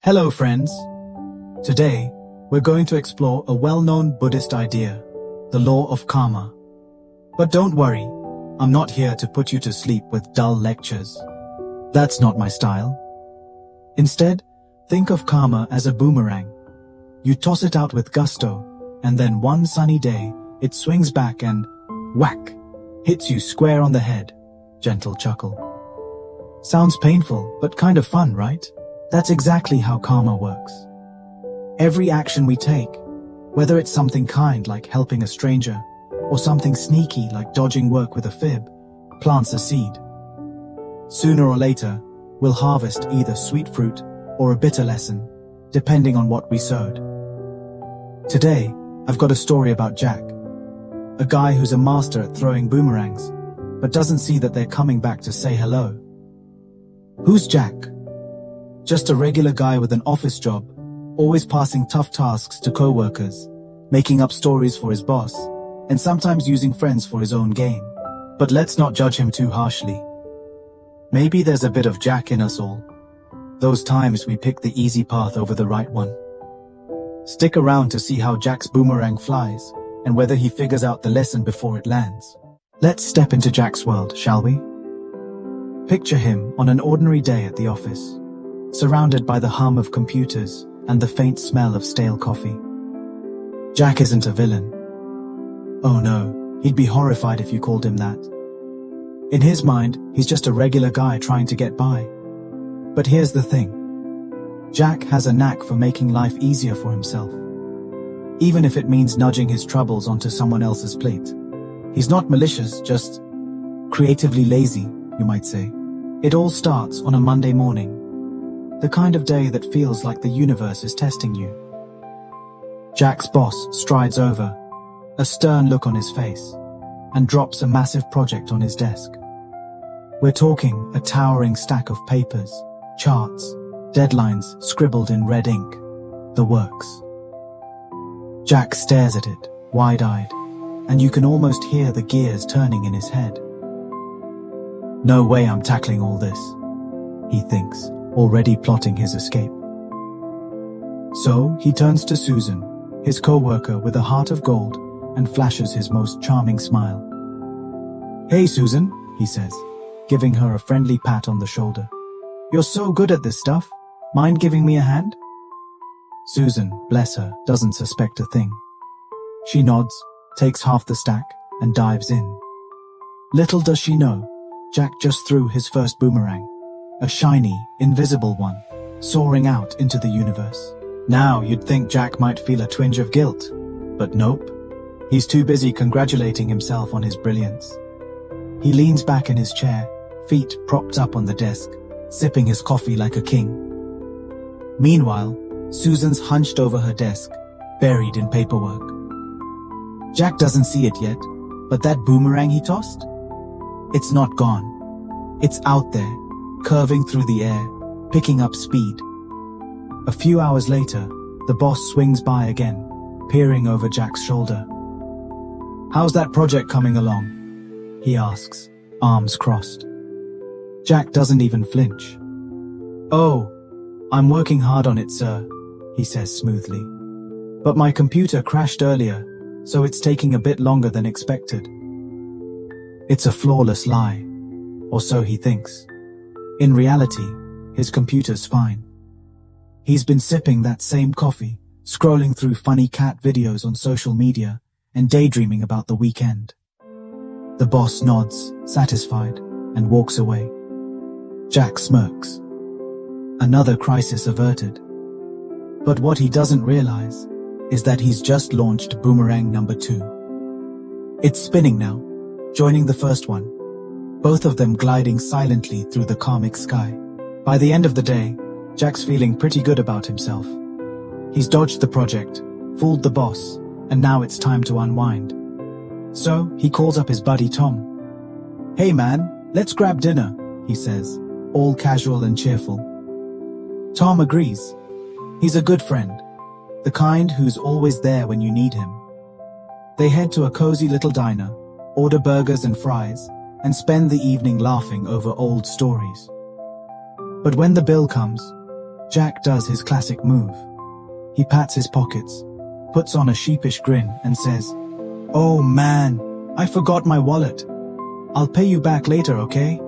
Hello friends! Today, we're going to explore a well-known Buddhist idea, the law of karma. But don't worry, I'm not here to put you to sleep with dull lectures. That's not my style. Instead, think of karma as a boomerang. You toss it out with gusto, and then one sunny day, it swings back and whack, hits you square on the head. Gentle chuckle. Sounds painful, but kind of fun, right? That's exactly how karma works. Every action we take, whether it's something kind like helping a stranger, or something sneaky like dodging work with a fib, plants a seed. Sooner or later, we'll harvest either sweet fruit or a bitter lesson, depending on what we sowed. Today, I've got a story about Jack, a guy who's a master at throwing boomerangs, but doesn't see that they're coming back to say hello. Who's Jack? Just a regular guy with an office job, always passing tough tasks to co-workers, making up stories for his boss, and sometimes using friends for his own gain. But let's not judge him too harshly. Maybe there's a bit of Jack in us all. Those times we pick the easy path over the right one. Stick around to see how Jack's boomerang flies, and whether he figures out the lesson before it lands. Let's step into Jack's world, shall we? Picture him on an ordinary day at the office, surrounded by the hum of computers and the faint smell of stale coffee. Jack isn't a villain. Oh no, he'd be horrified if you called him that. In his mind, he's just a regular guy trying to get by. But here's the thing. Jack has a knack for making life easier for himself, even if it means nudging his troubles onto someone else's plate. He's not malicious, just creatively lazy, you might say. It all starts on a Monday morning. The kind of day that feels like the universe is testing you. Jack's boss strides over, a stern look on his face, and drops a massive project on his desk. We're talking a towering stack of papers, charts, deadlines scribbled in red ink, the works. Jack stares at it, wide-eyed, and you can almost hear the gears turning in his head. No way I'm tackling all this, he thinks, already plotting his escape. So he turns to Susan, his co-worker with a heart of gold, and flashes his most charming smile. "Hey Susan," he says, giving her a friendly pat on the shoulder. "You're so good at this stuff. Mind giving me a hand?" Susan, bless her, doesn't suspect a thing. She nods, takes half the stack, and dives in. Little does she know, Jack just threw his first boomerang. A shiny, invisible one, soaring out into the universe. Now you'd think Jack might feel a twinge of guilt, but nope. He's too busy congratulating himself on his brilliance. He leans back in his chair, feet propped up on the desk, sipping his coffee like a king. Meanwhile, Susan's hunched over her desk, buried in paperwork. Jack doesn't see it yet, but that boomerang he tossed? It's not gone. It's out there, curving through the air, picking up speed. A few hours later, the boss swings by again, peering over Jack's shoulder. "How's that project coming along?" he asks, arms crossed. Jack doesn't even flinch. "Oh, I'm working hard on it, sir," he says smoothly. "But my computer crashed earlier, so it's taking a bit longer than expected." It's a flawless lie, or so he thinks. In reality, his computer's fine. He's been sipping that same coffee, scrolling through funny cat videos on social media, and daydreaming about the weekend. The boss nods, satisfied, and walks away. Jack smirks. Another crisis averted. But what he doesn't realize is that he's just launched boomerang number 2. It's spinning now, joining the first one, both of them gliding silently through the karmic sky. By the end of the day, Jack's feeling pretty good about himself. He's dodged the project, fooled the boss, and now it's time to unwind. So, he calls up his buddy Tom. "Hey man, let's grab dinner," he says, all casual and cheerful. Tom agrees. He's a good friend, the kind who's always there when you need him. They head to a cozy little diner, order burgers and fries, and spend the evening laughing over old stories. But when the bill comes, Jack does his classic move. He pats his pockets, puts on a sheepish grin, and says, "Oh man, I forgot my wallet. I'll pay you back later, okay?"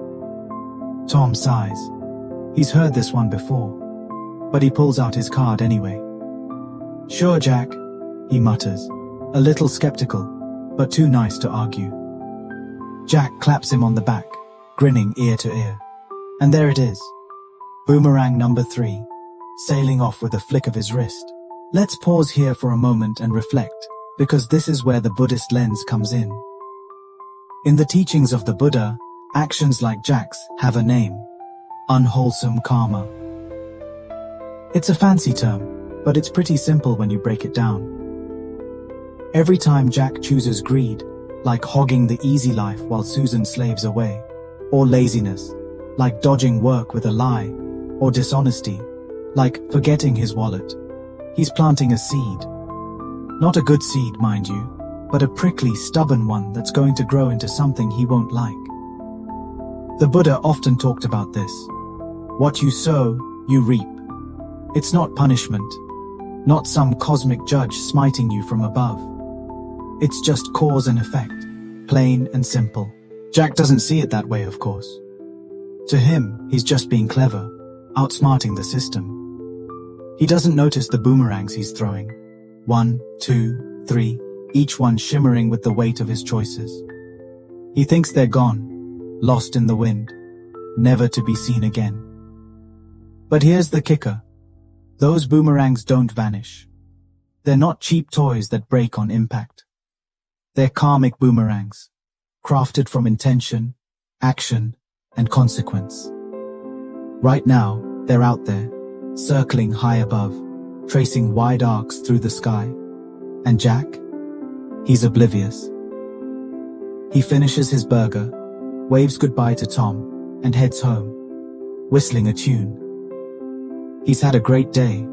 Tom sighs. He's heard this one before, but he pulls out his card anyway. "Sure, Jack," he mutters, a little skeptical, but too nice to argue. Jack claps him on the back, grinning ear to ear. And there it is. Boomerang number 3, sailing off with a flick of his wrist. Let's pause here for a moment and reflect, because this is where the Buddhist lens comes in. In the teachings of the Buddha, actions like Jack's have a name: unwholesome karma. It's a fancy term, but it's pretty simple when you break it down. Every time Jack chooses greed, like hogging the easy life while Susan slaves away, or laziness, like dodging work with a lie, or dishonesty, like forgetting his wallet, he's planting a seed. Not a good seed, mind you, but a prickly, stubborn one that's going to grow into something he won't like. The Buddha often talked about this. What you sow, you reap. It's not punishment, not some cosmic judge smiting you from above. It's just cause and effect, plain and simple. Jack doesn't see it that way, of course. To him, he's just being clever, outsmarting the system. He doesn't notice the boomerangs he's throwing. 1, 2, 3, each one shimmering with the weight of his choices. He thinks they're gone, lost in the wind, never to be seen again. But here's the kicker. Those boomerangs don't vanish. They're not cheap toys that break on impact. They're karmic boomerangs, crafted from intention, action, and consequence. Right now, they're out there, circling high above, tracing wide arcs through the sky. And Jack? He's oblivious. He finishes his burger, waves goodbye to Tom, and heads home, whistling a tune. He's had a great day,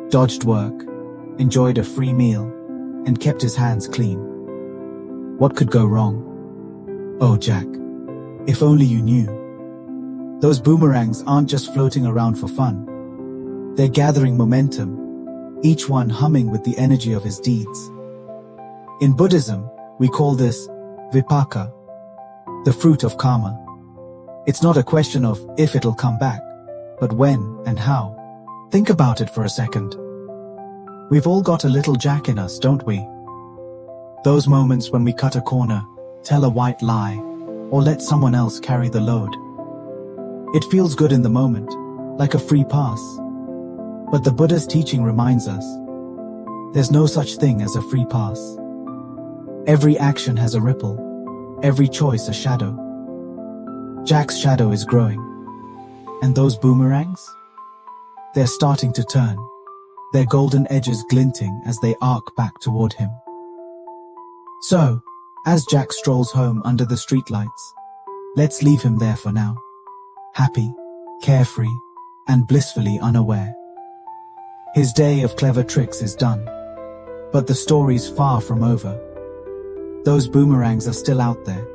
dodged work, enjoyed a free meal, and kept his hands clean. What could go wrong? Oh, Jack, if only you knew. Those boomerangs aren't just floating around for fun. They're gathering momentum, each one humming with the energy of his deeds. In Buddhism, we call this vipaka, the fruit of karma. It's not a question of if it'll come back, but when and how. Think about it for a second. We've all got a little Jack in us, don't we? Those moments when we cut a corner, tell a white lie, or let someone else carry the load. It feels good in the moment, like a free pass. But the Buddha's teaching reminds us, there's no such thing as a free pass. Every action has a ripple, every choice a shadow. Jack's shadow is growing. And those boomerangs? They're starting to turn, their golden edges glinting as they arc back toward him. So, as Jack strolls home under the streetlights, let's leave him there for now. Happy, carefree, and blissfully unaware. His day of clever tricks is done, but the story's far from over. Those boomerangs are still out there,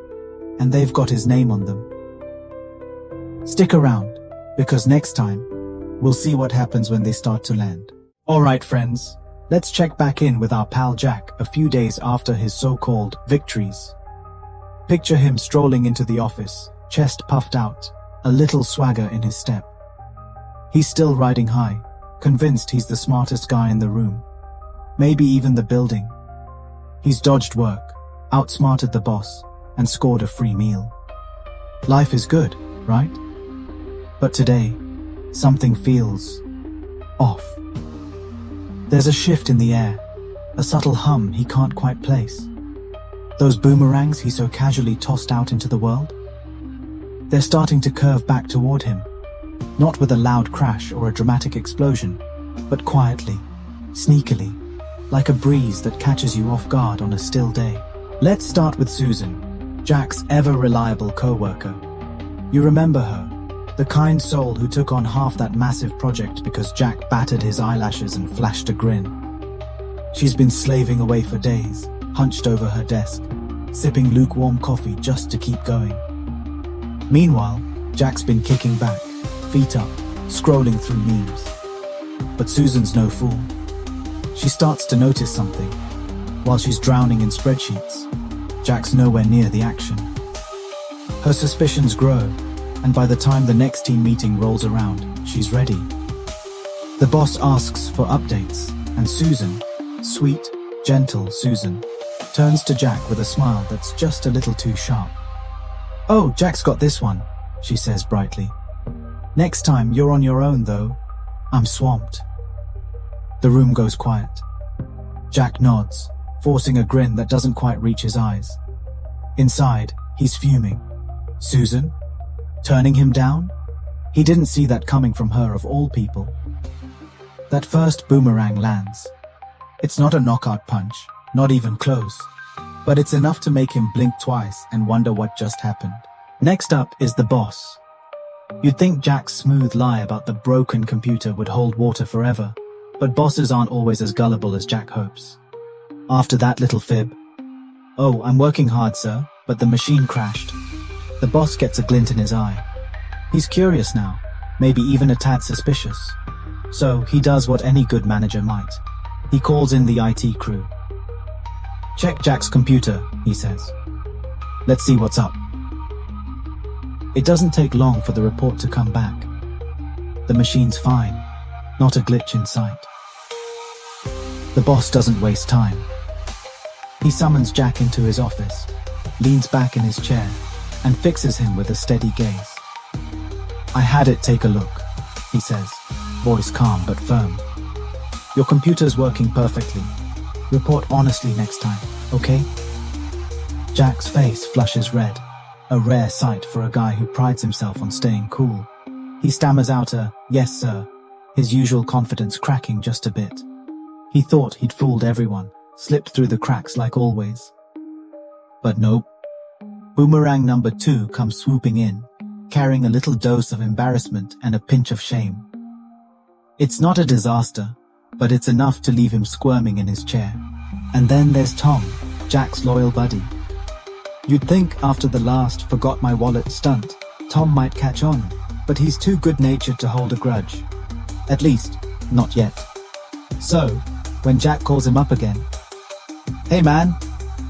and they've got his name on them. Stick around, because next time, we'll see what happens when they start to land. Alright friends, let's check back in with our pal Jack a few days after his so-called victories. Picture him strolling into the office, chest puffed out, a little swagger in his step. He's still riding high, convinced he's the smartest guy in the room. Maybe even the building. He's dodged work, outsmarted the boss, and scored a free meal. Life is good, right? But today, something feels off. There's a shift in the air, a subtle hum he can't quite place. Those boomerangs he so casually tossed out into the world? They're starting to curve back toward him, not with a loud crash or a dramatic explosion, but quietly, sneakily, like a breeze that catches you off guard on a still day. Let's start with Susan, Jack's ever-reliable co-worker. You remember her, the kind soul who took on half that massive project because Jack battered his eyelashes and flashed a grin. She's been slaving away for days, hunched over her desk, sipping lukewarm coffee just to keep going. Meanwhile, Jack's been kicking back, feet up, scrolling through memes. But Susan's no fool. She starts to notice something. While she's drowning in spreadsheets, Jack's nowhere near the action. Her suspicions grow, and by the time the next team meeting rolls around, she's ready. The boss asks for updates, and Susan, sweet, gentle Susan, turns to Jack with a smile that's just a little too sharp. "Oh, Jack's got this one," she says brightly. "Next time you're on your own though. I'm swamped." The room goes quiet. Jack nods, forcing a grin that doesn't quite reach his eyes. Inside, he's fuming. Susan? Turning him down? He didn't see that coming from her of all people. That first boomerang lands. It's not a knockout punch, not even close, but it's enough to make him blink twice and wonder what just happened. Next up is the boss. You'd think Jack's smooth lie about the broken computer would hold water forever, but bosses aren't always as gullible as Jack hopes. After that little fib, "Oh, I'm working hard, sir, but the machine crashed," the boss gets a glint in his eye. He's curious now, maybe even a tad suspicious. So he does what any good manager might. He calls in the IT crew. "Check Jack's computer," he says. "Let's see what's up." It doesn't take long for the report to come back. The machine's fine, not a glitch in sight. The boss doesn't waste time. He summons Jack into his office, leans back in his chair, and fixes him with a steady gaze. "I had it take a look," he says, voice calm but firm. "Your computer's working perfectly. Report honestly next time, okay?" Jack's face flushes red, a rare sight for a guy who prides himself on staying cool. He stammers out a, "Yes, sir," his usual confidence cracking just a bit. He thought he'd fooled everyone, slipped through the cracks like always. But nope. Boomerang number 2 comes swooping in, carrying a little dose of embarrassment and a pinch of shame. It's not a disaster, but it's enough to leave him squirming in his chair. And then there's Tom, Jack's loyal buddy. You'd think after the last forgot my wallet stunt, Tom might catch on, but he's too good-natured to hold a grudge. At least, not yet. So, when Jack calls him up again, "Hey man,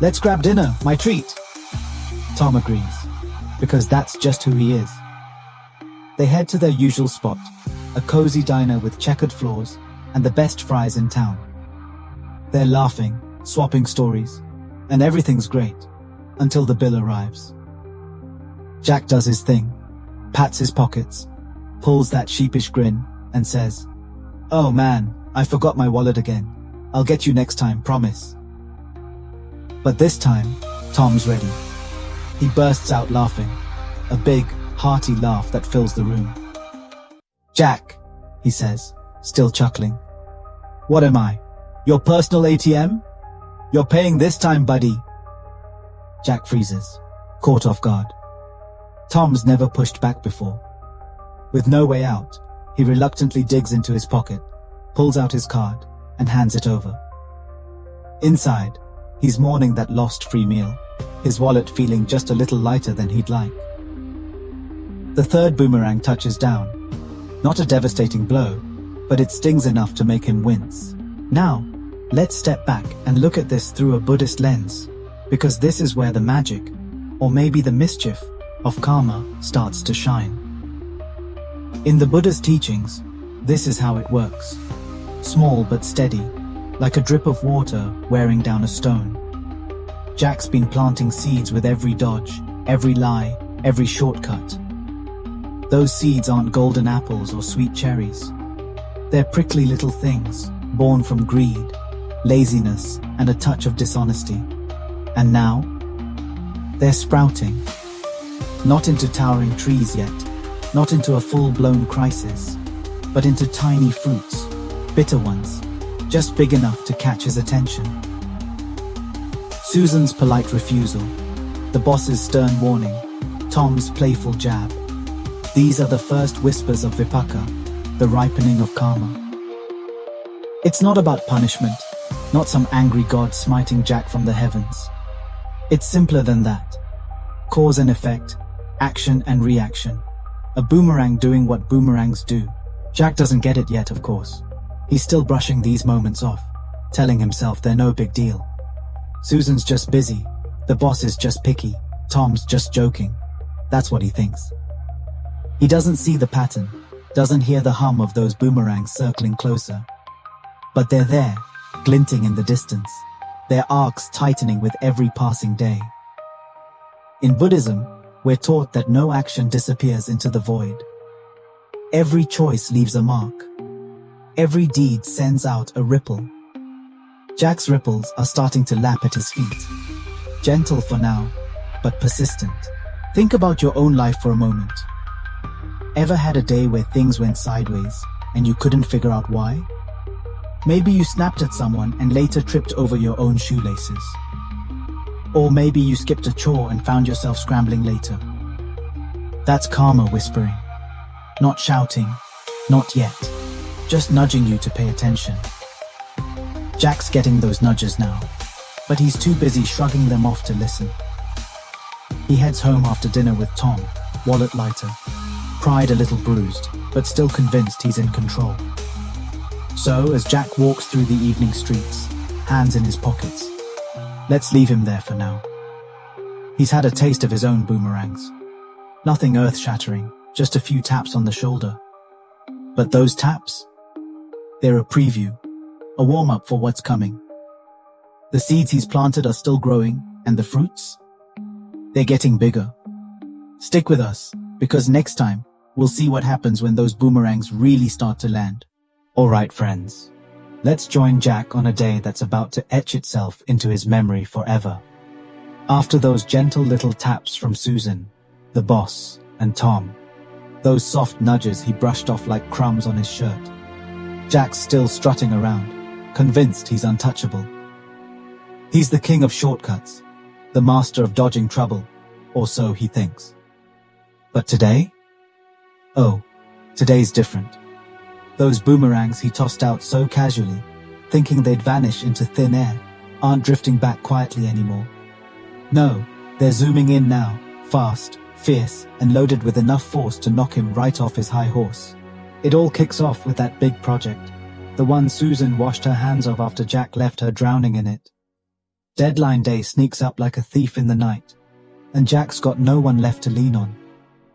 let's grab dinner, my treat." Tom agrees, because that's just who he is. They head to their usual spot, a cozy diner with checkered floors and the best fries in town. They're laughing, swapping stories, and everything's great, until the bill arrives. Jack does his thing, pats his pockets, pulls that sheepish grin, and says, "Oh man, I forgot my wallet again. I'll get you next time, promise." But this time, Tom's ready. He bursts out laughing, a big, hearty laugh that fills the room. "Jack," he says, still chuckling. "What am I? Your personal ATM? You're paying this time, buddy." Jack freezes, caught off guard. Tom's never pushed back before. With no way out, he reluctantly digs into his pocket, pulls out his card, and hands it over. Inside, he's mourning that lost free meal, his wallet feeling just a little lighter than he'd like. The third boomerang touches down. Not a devastating blow, but it stings enough to make him wince. Now, let's step back and look at this through a Buddhist lens, because this is where the magic, or maybe the mischief, of karma starts to shine. In the Buddhist teachings, this is how it works. Small but steady, like a drip of water wearing down a stone. Jack's been planting seeds with every dodge, every lie, every shortcut. Those seeds aren't golden apples or sweet cherries. They're prickly little things, born from greed, laziness, and a touch of dishonesty. And now, they're sprouting. Not into towering trees yet, not into a full-blown crisis, but into tiny fruits, bitter ones, just big enough to catch his attention. Susan's polite refusal, the boss's stern warning, Tom's playful jab. These are the first whispers of vipaka, the ripening of karma. It's not about punishment, not some angry god smiting Jack from the heavens. It's simpler than that. Cause and effect, action and reaction. A boomerang doing what boomerangs do. Jack doesn't get it yet, of course, He's still brushing these moments off, telling himself they're no big deal. Susan's just busy, the boss is just picky, Tom's just joking. That's what he thinks. He doesn't see the pattern, doesn't hear the hum of those boomerangs circling closer. But they're there, glinting in the distance, their arcs tightening with every passing day. In Buddhism, we're taught that no action disappears into the void. Every choice leaves a mark. Every deed sends out a ripple. Jack's ripples are starting to lap at his feet. Gentle for now, but persistent. Think about your own life for a moment. Ever had a day where things went sideways and you couldn't figure out why? Maybe you snapped at someone and later tripped over your own shoelaces. Or maybe you skipped a chore and found yourself scrambling later. That's karma whispering. Not shouting, not yet. Just nudging you to pay attention. Jack's getting those nudges now, but he's too busy shrugging them off to listen. He heads home after dinner with Tom, wallet lighter, pride a little bruised, but still convinced he's in control. So, as Jack walks through the evening streets, hands in his pockets, let's leave him there for now. He's had a taste of his own boomerangs. Nothing earth-shattering, just a few taps on the shoulder. But those taps? They're a preview, a warm-up for what's coming. The seeds he's planted are still growing, and the fruits? They're getting bigger. Stick with us, because next time, we'll see what happens when those boomerangs really start to land. Alright friends, let's join Jack on a day that's about to etch itself into his memory forever. After those gentle little taps from Susan, the boss, and Tom, those soft nudges he brushed off like crumbs on his shirt, Jack's still strutting around, convinced he's untouchable. He's the king of shortcuts, the master of dodging trouble, or so he thinks. But today? Oh, today's different. Those boomerangs he tossed out so casually, thinking they'd vanish into thin air, aren't drifting back quietly anymore. No, they're zooming in now, fast, fierce, and loaded with enough force to knock him right off his high horse. It all kicks off with that big project, the one Susan washed her hands of after Jack left her drowning in it. Deadline day sneaks up like a thief in the night, and Jack's got no one left to lean on.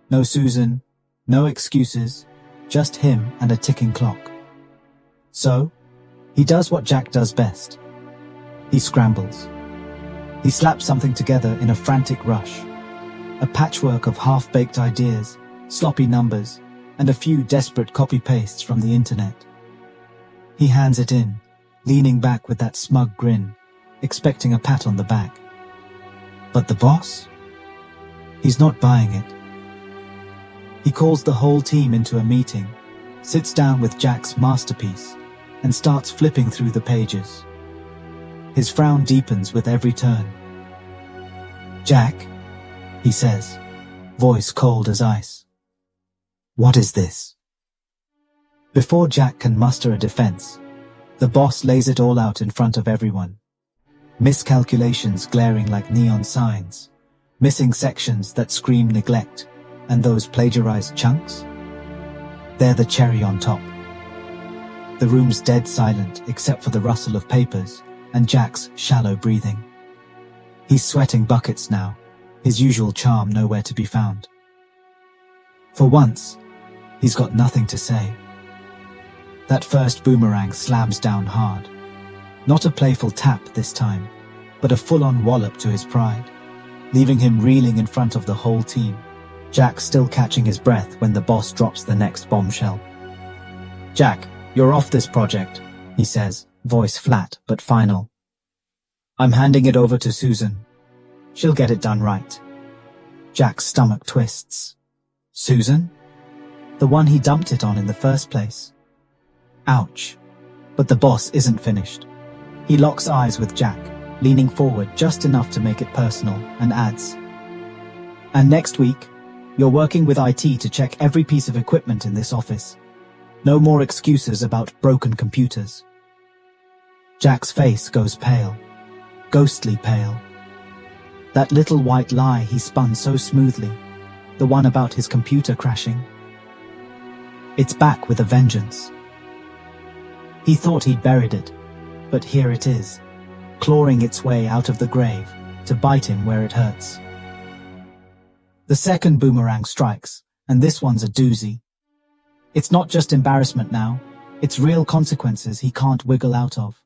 No Susan, no excuses, just him and a ticking clock. So, he does what Jack does best. He scrambles. He slaps something together in a frantic rush. A patchwork of half-baked ideas, sloppy numbers, and a few desperate copy-pastes from the internet. He hands it in, leaning back with that smug grin, expecting a pat on the back. But the boss? He's not buying it. He calls the whole team into a meeting, sits down with Jack's masterpiece, and starts flipping through the pages. His frown deepens with every turn. "Jack," he says, voice cold as ice. "What is this?" Before Jack can muster a defense, the boss lays it all out in front of everyone. Miscalculations glaring like neon signs, missing sections that scream neglect, and those plagiarized chunks? They're the cherry on top. The room's dead silent except for the rustle of papers and Jack's shallow breathing. He's sweating buckets now, his usual charm nowhere to be found. For once, he's got nothing to say. That first boomerang slams down hard. Not a playful tap this time, but a full-on wallop to his pride, leaving him reeling in front of the whole team. Jack still catching his breath when the boss drops the next bombshell. "Jack, you're off this project," he says, voice flat but final. "I'm handing it over to Susan. She'll get it done right." Jack's stomach twists. Susan? The one he dumped it on in the first place. Ouch. But the boss isn't finished. He locks eyes with Jack, leaning forward just enough to make it personal, and adds, "And next week, you're working with IT to check every piece of equipment in this office. No more excuses about broken computers." Jack's face goes pale, ghostly pale. That little white lie he spun so smoothly, the one about his computer crashing, it's back with a vengeance. He thought he'd buried it, but here it is, clawing its way out of the grave to bite him where it hurts. The second boomerang strikes, and this one's a doozy. It's not just embarrassment now, it's real consequences he can't wiggle out of.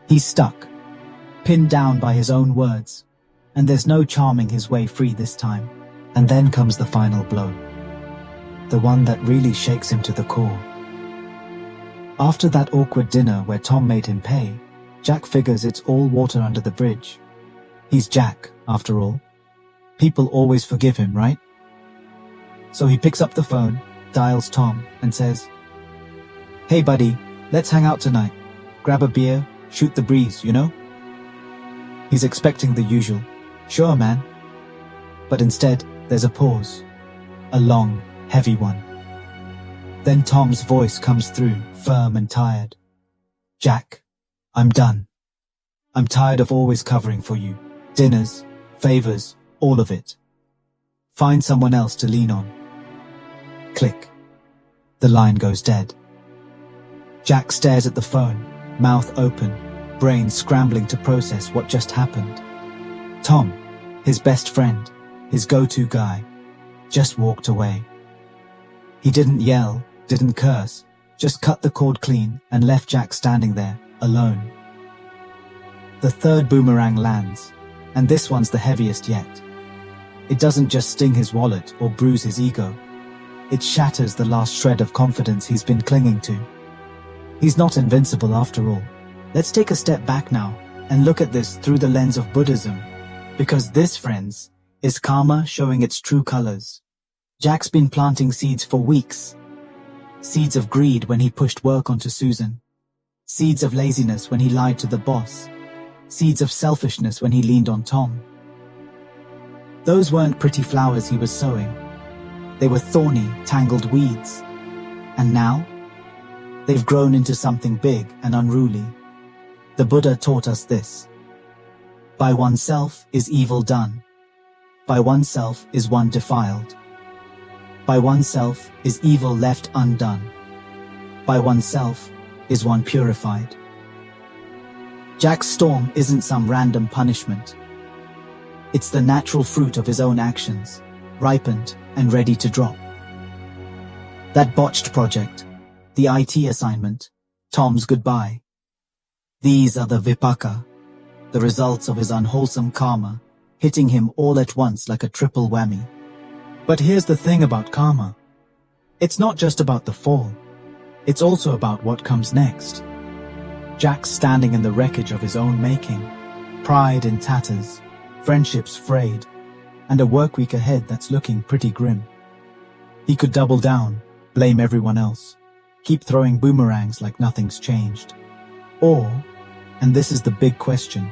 He's stuck, pinned down by his own words, and there's no charming his way free this time. And then comes the final blow, the one that really shakes him to the core. After that awkward dinner where Tom made him pay, Jack figures it's all water under the bridge. He's Jack, after all. People always forgive him, right? So he picks up the phone, dials Tom, and says, "Hey buddy, let's hang out tonight. Grab a beer, shoot the breeze, you know?" He's expecting the usual, "Sure, man." But instead, there's a pause. A long, heavy one. Then Tom's voice comes through, firm and tired. "Jack, I'm done. I'm tired of always covering for you. Dinners, favors, all of it. Find someone else to lean on." Click. The line goes dead. Jack stares at the phone, mouth open, brain scrambling to process what just happened. Tom, his best friend, his go-to guy, just walked away. He didn't yell, didn't curse, just cut the cord clean and left Jack standing there, alone. The third boomerang lands, and this one's the heaviest yet. It doesn't just sting his wallet or bruise his ego. It shatters the last shred of confidence he's been clinging to. He's not invincible after all. Let's take a step back now and look at this through the lens of Buddhism. Because this, friends, is karma showing its true colors. Jack's been planting seeds for weeks. Seeds of greed when he pushed work onto Susan. Seeds of laziness when he lied to the boss. Seeds of selfishness when he leaned on Tom. Those weren't pretty flowers he was sowing. They were thorny, tangled weeds. And now, they've grown into something big and unruly. The Buddha taught us this. By oneself is evil done. By oneself is one defiled. By oneself is evil left undone. By oneself is one purified. Jack's storm isn't some random punishment. It's the natural fruit of his own actions, ripened and ready to drop. That botched project, the IT assignment, Tom's goodbye. These are the vipaka, the results of his unwholesome karma, hitting him all at once like a triple whammy. But here's the thing about karma. It's not just about the fall. It's also about what comes next. Jack's standing in the wreckage of his own making, pride in tatters, friendships frayed, and a work week ahead that's looking pretty grim. He could double down, blame everyone else, keep throwing boomerangs like nothing's changed. Or, and this is the big question,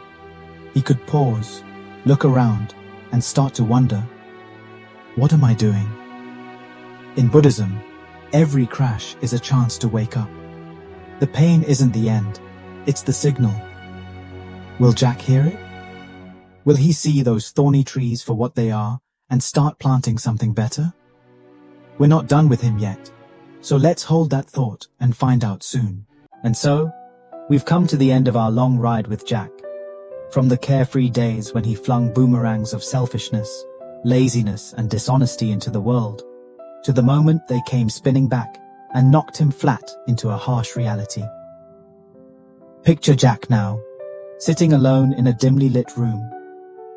he could pause, look around, and start to wonder, what am I doing? In Buddhism, every crash is a chance to wake up. The pain isn't the end, it's the signal. Will Jack hear it? Will he see those thorny trees for what they are and start planting something better? We're not done with him yet, so let's hold that thought and find out soon. And so, we've come to the end of our long ride with Jack. From the carefree days when he flung boomerangs of selfishness, laziness, and dishonesty into the world, to the moment they came spinning back and knocked him flat into a harsh reality. Picture Jack now, sitting alone in a dimly lit room,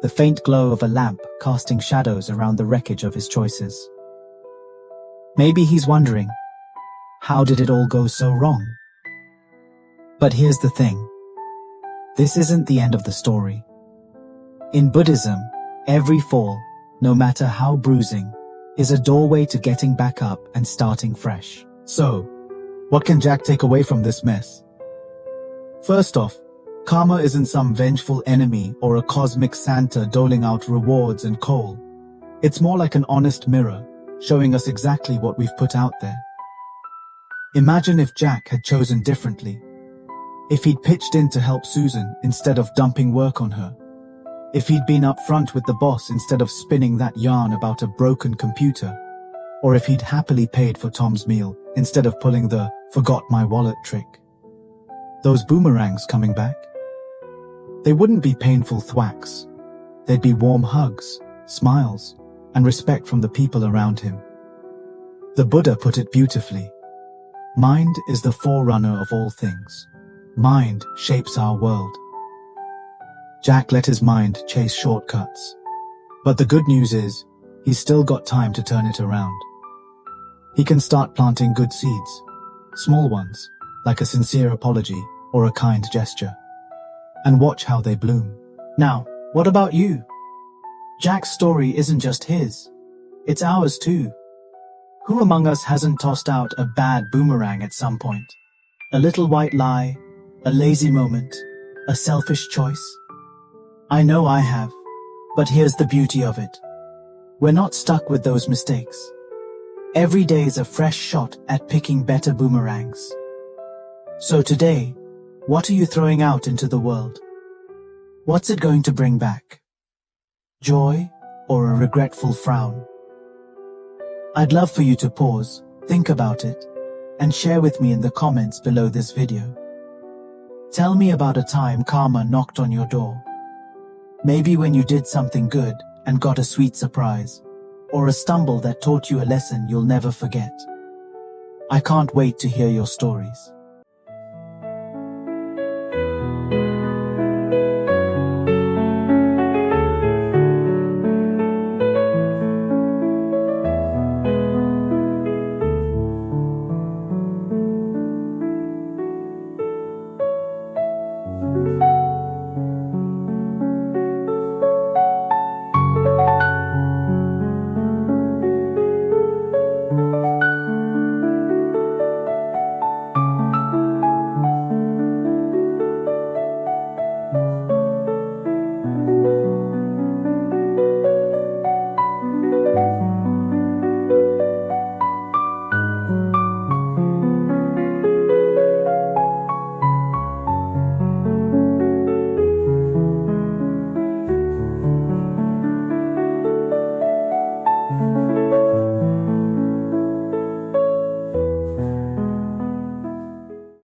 the faint glow of a lamp casting shadows around the wreckage of his choices. Maybe he's wondering, how did it all go so wrong? But here's the thing. This isn't the end of the story. In Buddhism, every fall, no matter how bruising, is a doorway to getting back up and starting fresh. So, what can Jack take away from this mess? First off, karma isn't some vengeful enemy or a cosmic Santa doling out rewards and coal. It's more like an honest mirror, showing us exactly what we've put out there. Imagine if Jack had chosen differently. If he'd pitched in to help Susan instead of dumping work on her. If he'd been upfront with the boss instead of spinning that yarn about a broken computer. Or if he'd happily paid for Tom's meal instead of pulling the forgot my wallet trick. Those boomerangs coming back? They wouldn't be painful thwacks. They'd be warm hugs, smiles, and respect from the people around him. The Buddha put it beautifully. Mind is the forerunner of all things. Mind shapes our world. Jack let his mind chase shortcuts. But the good news is, he's still got time to turn it around. He can start planting good seeds, small ones, like a sincere apology or a kind gesture, and watch how they bloom. Now, what about you? Jack's story isn't just his, it's ours too. Who among us hasn't tossed out a bad boomerang at some point? A little white lie, a lazy moment, a selfish choice? I know I have, but here's the beauty of it. We're not stuck with those mistakes. Every day is a fresh shot at picking better boomerangs. So today, what are you throwing out into the world? What's it going to bring back? Joy or a regretful frown? I'd love for you to pause, think about it, and share with me in the comments below this video. Tell me about a time karma knocked on your door. Maybe when you did something good and got a sweet surprise, or a stumble that taught you a lesson you'll never forget. I can't wait to hear your stories.